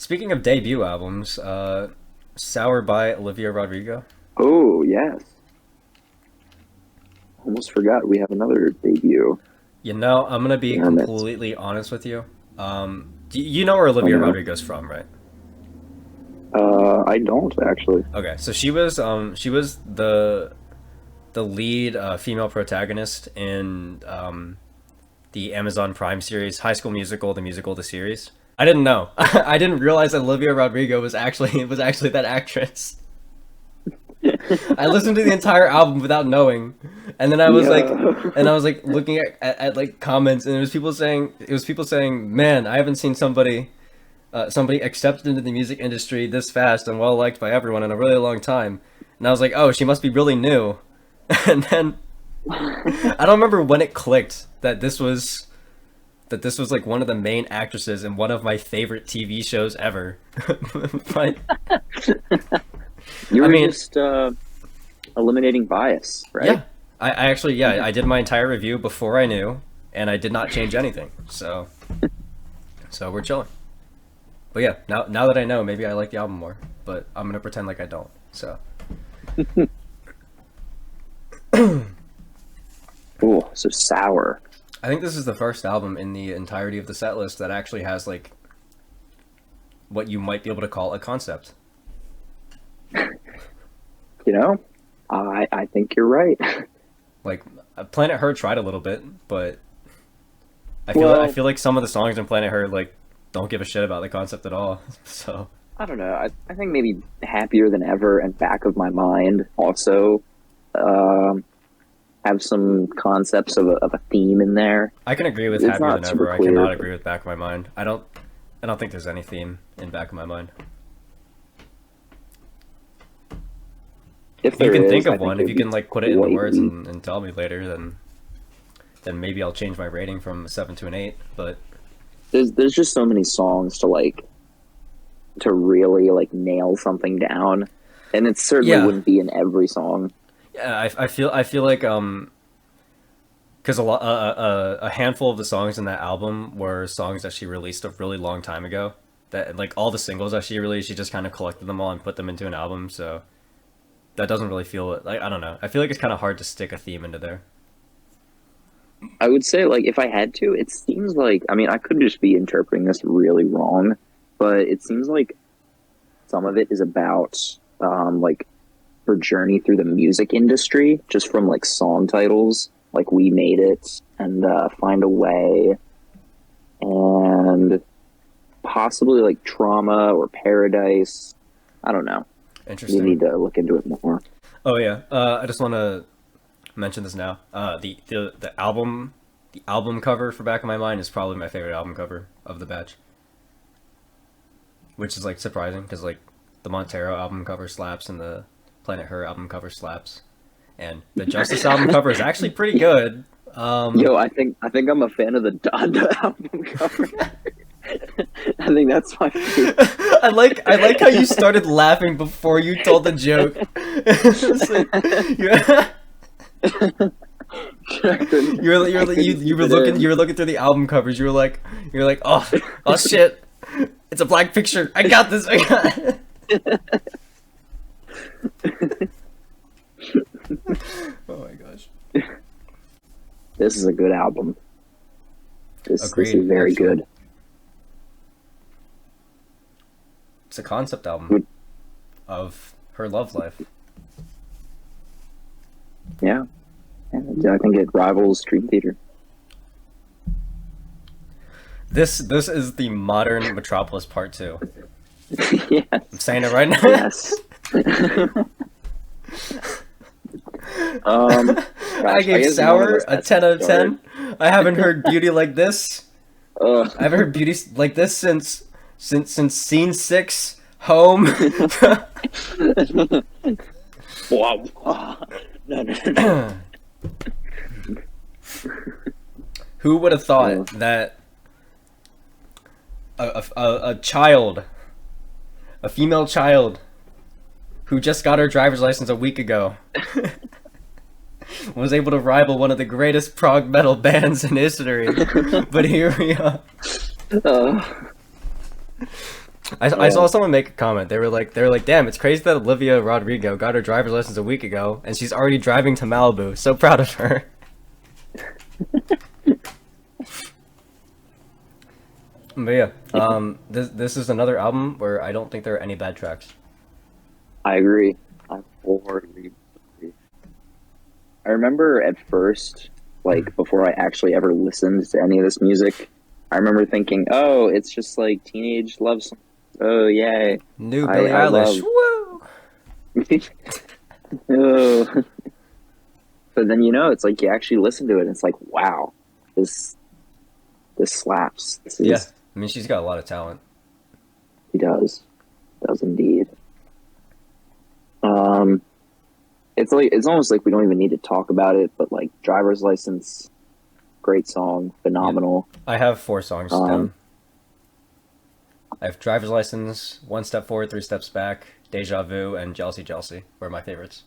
Speaking of debut albums, Sour by Olivia Rodrigo. Oh, yes. Almost forgot we have another debut I'm gonna be in our midst. completely honest with you. You know where Oh, Olivia no. Rodrigo's from, right? I don't, actually. Okay, so she was the lead female protagonist in the Amazon Prime series High School Musical, the musical, the series. I didn't know. I didn't realize that Olivia Rodrigo was actually that actress. I listened to the entire album without knowing, and then Yeah. I was like looking at like comments, and it was people saying, "Man, I haven't seen somebody accepted into the music industry this fast and well liked by everyone in a really long time." And I was like, "Oh, she must be really new." And then I don't remember when it clicked that this was like one of the main actresses in one of my favorite TV shows ever. But You I were mean, just eliminating bias, yeah, right? I actually, yeah, I did my entire review before I knew, and I did not change anything. So we're chilling. But yeah, now that I know, maybe I like the album more. But I'm gonna pretend like I don't. So Oh, so sour. I think this is the first album in the entirety of the set list that actually has like what you might be able to call a concept. You know, I think you're right. Like Planet Her tried a little bit, but I Well, feel like some of the songs in Planet Her like don't give a shit about the concept at all. So I don't know. I think maybe Happier Than Ever and Back of My Mind also um, have some concepts of a theme in there. I can agree with It's Happier not Than super Ever. I clear, cannot but agree with Back of My Mind. I don't think there's any theme in Back of My Mind. if If you there can is, think I of think one, if it'd you be can like put it in the words blatant. and tell me later, then maybe I'll change my rating from a 7 to an 8. But There's just so many songs to really like nail something down, and it certainly yeah, wouldn't be in every song. yeah, I feel like because a handful of the songs in that album were songs that she released a really long time ago. That like all the singles that she released, she just kind of collected them all and put them into an album. So that doesn't really feel like, I don't know. I feel like it's kind of hard to stick a theme into there. I would say, like, if I had to, it seems like, I mean, I could just be interpreting this really wrong, but it seems like some of it is about, like, her journey through the music industry, just from, like, song titles, like We Made It and Find a Way, and possibly, like, Trauma or Paradise. I don't know. You Interesting. need to look into it more. Oh yeah. I just want to mention this now. The album cover for Back of My Mind is probably my favorite album cover of the batch, which is like surprising because like the Montero album cover slaps and the Planet Her album cover slaps, and the Justice album cover is actually pretty good. Yo, I think I'm a fan of the Donda album cover. I think that's my favorite. I like how you started laughing before you told the joke. It's like, you were looking through the album covers. You were like, oh shit, it's a black picture. I got this. I got it. Oh my gosh. This is a good album. This Agreed. is very Actually, good. it's a concept album Would- of her love life. Yeah, and I think it rivals Dream Theater. This is the modern Metropolis Part Two. I'm Yes, saying it right now. yes. um, I Gosh, I gave guess none of Sour us a has 10 to out of start. 10. I haven't heard beauty like this. I Ugh. haven't heard beauty like this since scene 6 home. Wow. No, no, no. Who would have thought Uh, that a child, a female child who just got her driver's license a week ago, was able to rival one of the greatest prog metal bands in history? But here we are. uh, I saw someone make a comment. They were like, damn, it's crazy that Olivia Rodrigo got her driver's license a week ago and she's already driving to Malibu. So proud of her. But yeah, this is another album where I don't think there are any bad tracks. I agree. I wholeheartedly agree. I remember at first, like before I actually ever listened to any of this music, I remember thinking, "Oh, it's just like teenage love songs. Oh, yay! New Billie I Eilish. love." Woo! Oh. But then it's like you actually listen to it, and it's like, wow, this slaps. Yeah, I mean she's got a lot of talent. He does indeed. It's almost like we don't even need to talk about it, but like Driver's License, great song, phenomenal. Yeah. I have 4 songs down. I have Driver's License, One Step Forward, Three Steps Back, Deja Vu, and Jealousy Jealousy were my favorites.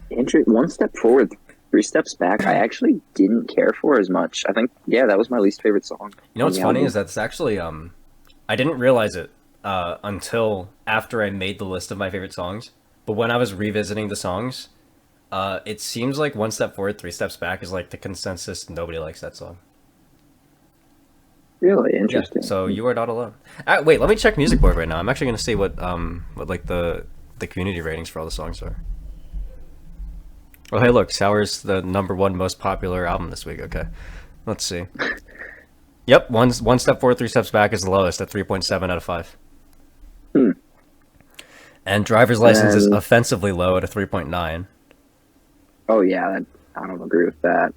One Step Forward, Three Steps Back, I actually didn't care for as much. I think, that was my least favorite song. You know what's funny is that it's actually, I didn't realize it until after I made the list of my favorite songs. But when I was revisiting the songs, it seems like One Step Forward, Three Steps Back is like the consensus. Nobody likes that song. Really interesting. Yeah, so you are not alone. Wait, let me check Music Board right now. I'm actually going to see what like the community ratings for all the songs are. Oh, hey, look, Sour's the #1 most popular album this week. Okay, let's see. Yep, one Step Forward, Three Steps Back is the lowest at 3.7 out of 5. And Driver's License is offensively low at a 3.9. Oh yeah, I don't agree with that.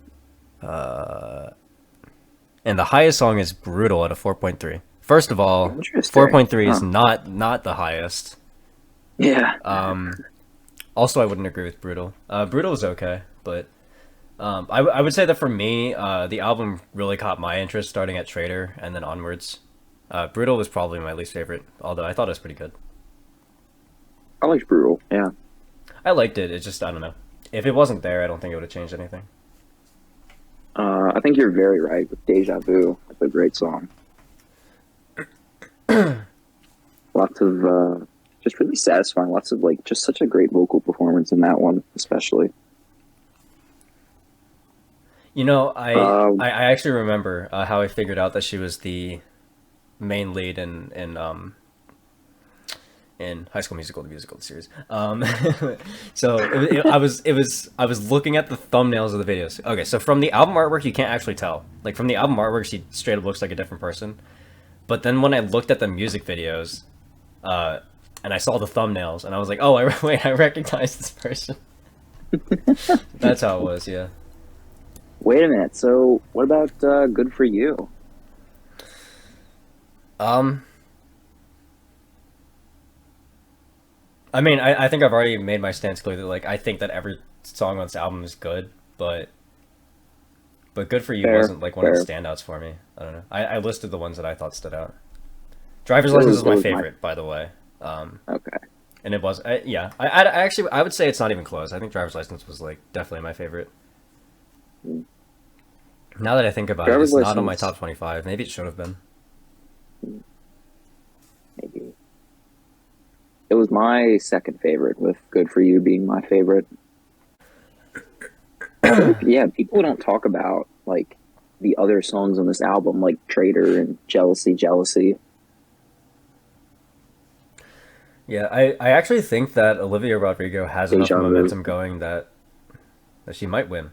And the highest song is Brutal at a 4.3. First of all, 4.3 is not the highest. Yeah. Also, I wouldn't agree with Brutal. Brutal is okay, but I would say that for me, the album really caught my interest starting at Trader and then onwards. Brutal was probably my least favorite, although I thought it was pretty good. I liked Brutal, yeah. I liked it, it's just, I don't know. If it wasn't there, I don't think it would have changed anything. I think you're very right with Deja Vu. It's a great song. Lots of, just really satisfying. Lots of, like, just such a great vocal performance in that one, especially. You know, I actually remember how I figured out that she was the main lead in High School Musical, the musical series. So I was looking at the thumbnails of the videos. Okay, so from the album artwork, you can't actually tell. Like from the album artwork, she straight up looks like a different person. But then when I looked at the music videos, and I saw the thumbnails, and I was like, oh, I recognize this person. That's how it was, yeah. Wait a minute. So what about Good For You? I mean, I think I've already made my stance clear that like I think that every song on this album is good, but Good For You wasn't like one of the standouts for me. I don't know. I listed the ones that I thought stood out. Driver's License is my favorite, by the way. Okay. And it was, yeah. I actually I would say it's not even close. I think Driver's License was like definitely my favorite. Now that I think about it, it's not on my top 25. Maybe it should have been. Maybe. It was my second favorite, with Good For You being my favorite. Yeah, people don't talk about like the other songs on this album, like Traitor and Jealousy, Jealousy. Yeah, I actually think that Olivia Rodrigo has enough momentum going that she might win.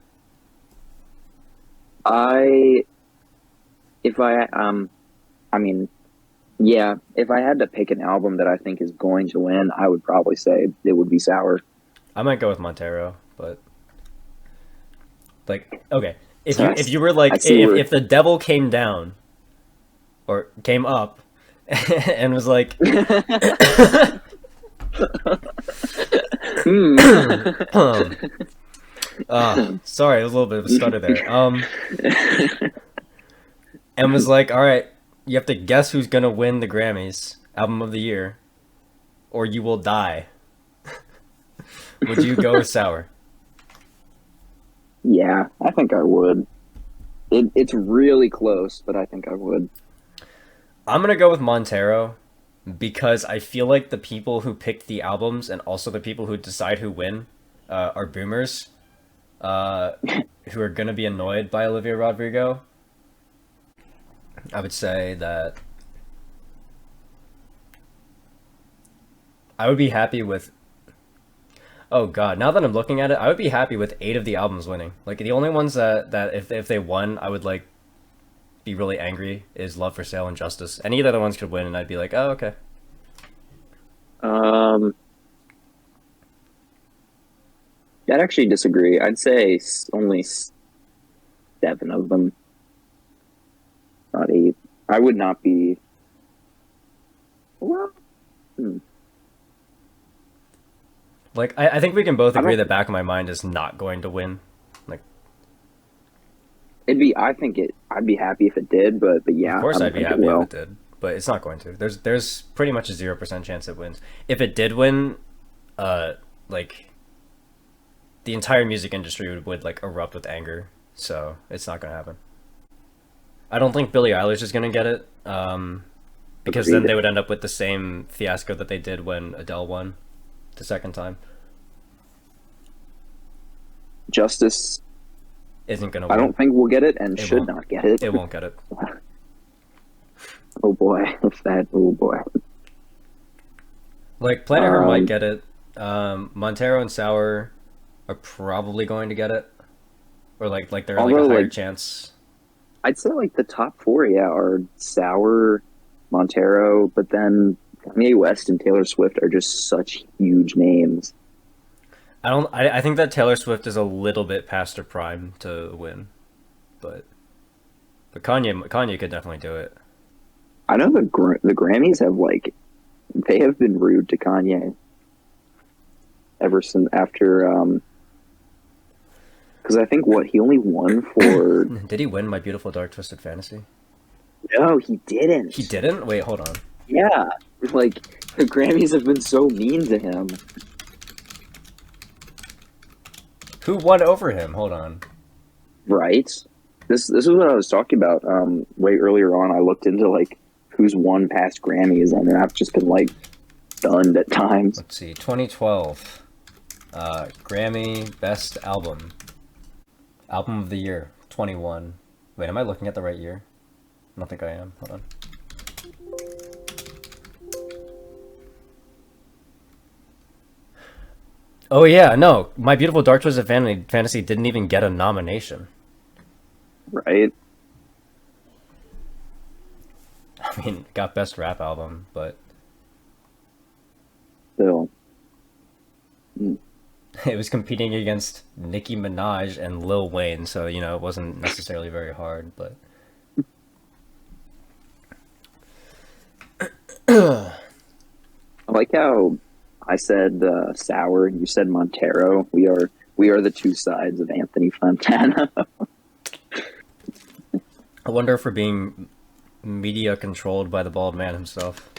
Yeah, if I had to pick an album that I think is going to win, I would probably say it would be Sour. I might go with Montero, but like, okay, if you were like, if the devil came down or came up and was like, sorry, it was a little bit of a stutter there. And was like, all right, you have to guess who's gonna win the Grammys Album of the Year, or you will die. Would you go with Sour? Yeah, I think I would. It's really close, but I think I would. I'm gonna go with Montero, because I feel like the people who pick the albums and also the people who decide who win are boomers uh, who are gonna be annoyed by Olivia Rodrigo. I would say that I would be happy with. Oh God! Now that I'm looking at it, I would be happy with 8 of the albums winning. Like the only ones that if they won, I would like be really angry is Love for Sale and Justice. Any of the other ones could win, and I'd be like, oh okay. Um, I'd actually disagree. I'd say only 7 of them, not 8. I would not be. Well, Like I think we can both I agree don't. that Back of My Mind is not going to win. Like It'd be. I think it. I'd be happy if it did, but of yeah, I course don't I'd be think it happy if will. it did, but it's not going to. There's pretty much a 0% chance it wins. If it did win, uh, like the entire music industry would like erupt with anger. So it's not gonna happen. I don't think Billie Eilish is gonna get it, because then Agreed. they would end up with the same fiasco that they did when Adele won the second time. Justice. Isn't gonna I win. don't think we'll get it, and It should won't. not get it. It won't get it. Oh boy, if that. Oh boy. Like Planet Her might Um, get it. Montero and Sour are probably going to get it, or like they're like a although higher like chance. I'd say like the top 4, yeah, are Sour, Montero, but then Kanye West and Taylor Swift are just such huge names. I don't. I think that Taylor Swift is a little bit past her prime to win, but Kanye could definitely do it. I know the Grammys have like they have been rude to Kanye ever since after because I think what he only won for Did he win My Beautiful Dark Twisted Fantasy? no he He didn't. didn't. Wait, hold on. Yeah, like the Grammys have been so mean to him. Who won over him? Hold on. Right. This is what I was talking about way earlier on. I looked into like who's won past Grammys, and I've just been like stunned at times. Let's see. 2012. Grammy Best Album. Album of the Year. 21. Wait, am I looking at the right year? I don't think I am. Hold on. Oh yeah, no. My Beautiful Dark Twisted Fantasy didn't even get a nomination. Right. I mean, it got Best Rap Album, but Still. it was competing against Nicki Minaj and Lil Wayne, so you know it wasn't necessarily very hard. But I like how I said Sour, you said Montero. We are the two sides of Anthony Fontana. I wonder if we're being media controlled by the bald man himself.